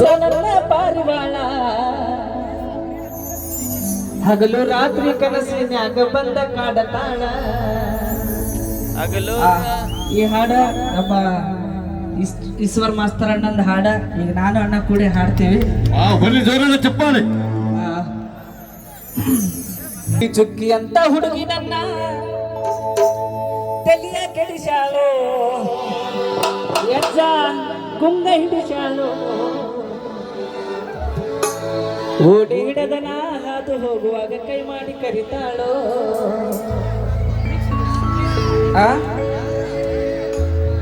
ನನ್ನ ಪಾರಿವಾಳ ಹಗಲು ರಾತ್ರಿ ಕನಸಿನ್ಯಾಗ ಬಂದ ಕಾಡತಾಳ. ಈ ಹಾಡ ನಮ್ಮ ಈಶ್ವರ್ ಮಾಸ್ತರ್ ಅಣ್ಣಂದ ಹಾಡ. ಈಗ ನಾನು ಅಣ್ಣ ಕೂಡಿ ಹಾಡ್ತೀವಿ. ಚಪ್ಪಾಳೆ. ಚುಕ್ಕಿ ಅಂತ ಹುಡುಗಿ ನನ್ನ ತಲಿಯ ಕೆಡಿಸಾಳು, ಎಜ್ಜ ಗುಂಗ ಹಿಡಿಸಾಳು. ಓಡಿ ಹಿಡದ ನಾದು ಹೋಗುವಾಗ ಕೈ ಮಾಡಿ ಕರಿತಾಳು.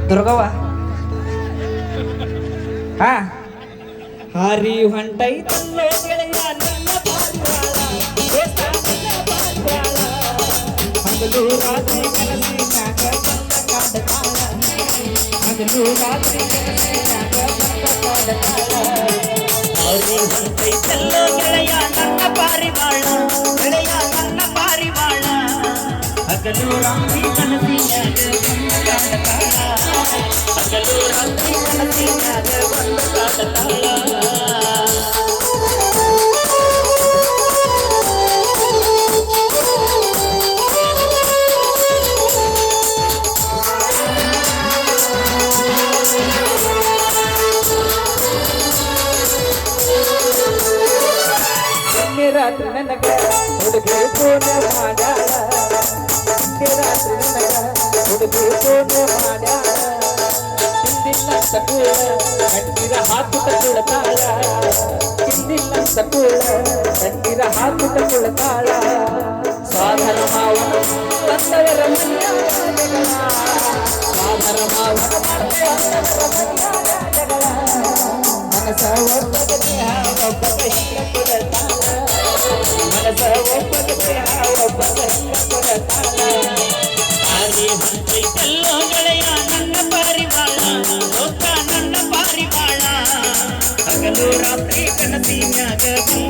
ದುರ್ಗವ್ವ ಹಾರಿ ಹೊಂಟೈತಲ್ಲೋ ಗೆಳೆಯ ನನ್ನ ಪಾರಿವಾಳ, ಹಗಲು ರಾತ್ರಿ ಕನಸಿನ್ಯಾಗ ಬಂದ ಕಾಡತಾಳ. ಹಗಲು ರಾತ್ರಿ ಕನಸಿನ್ಯಾಗ ಬಂದ ಕಾಡತಾಳ. ಹಾರಿ ಹೊಂಟೈತಲ್ಲೋ ಗೆಳೆಯ ನನ್ನ ಪಾರಿವಾಳ, ಗೆಳೆಯ ನನ್ನ ಪಾರಿವಾಳ. ಹಗಲು ರಾತ್ರಿ ಕನಸಿನ್ಯಾಗ ಬಂದ ಕಾಡತಾಳ. ಹಗಲು ರಾತ್ರಿ ಕನಸಿನ್ಯಾಗ ಬಂದ ಕಾಡತಾಳ. ರಾತ್ರಿ ನನಗ ಹುಡುಗಿ ಫೋನ್ ಮಾಡ್ಯಾಳ, ರಾತ್ರಿ ನನಗ ಹುಡುಗಿ ಫೋನ್ ಮಾಡ್ಯಾಳ. ಹಿಂದಿಲ್ಲಂತ ಕೂಳ ಕಣ್ಣೀರ ಹಾಕುತ್ತ ಕುಳತಾಳ, ಹಿಂದಿಲ್ಲಂತ ಕೂಳ ಕಣ್ಣೀರ ಹಾಕುತ್ತ ಕುಳತಾಳ. ಸಾಧನ ಮಾವನ ತಂದವರ ಮನೆಯಾಗ ಜಗಳ, ಸಾಧನ ಮಾವನ ಜಗಳ. ಮನಸ ಒಬ್ಬದ ದೇಹ ಒಬ್ಬದ ಹಿಂಗ ಕುಳತಾಳ, ಮನಸ ಒಬ್ಬದ ದೇಹ ಒಬ್ಬದ ಹಿಂಗ ಕುಳತಾಳ. ಹಾರಿ ಹೊಂಟೈತಲ್ಲೋ ಗೆಳೆಯ ನನ್ನ ಪಾರಿವಾಳ, ಲೋಕ ನನ್ನ ಪಾರಿವಾಳ. ಹಗಲು ರಾತ್ರಿ ಕನಸಿನ್ಯಾಗ ಬಂದ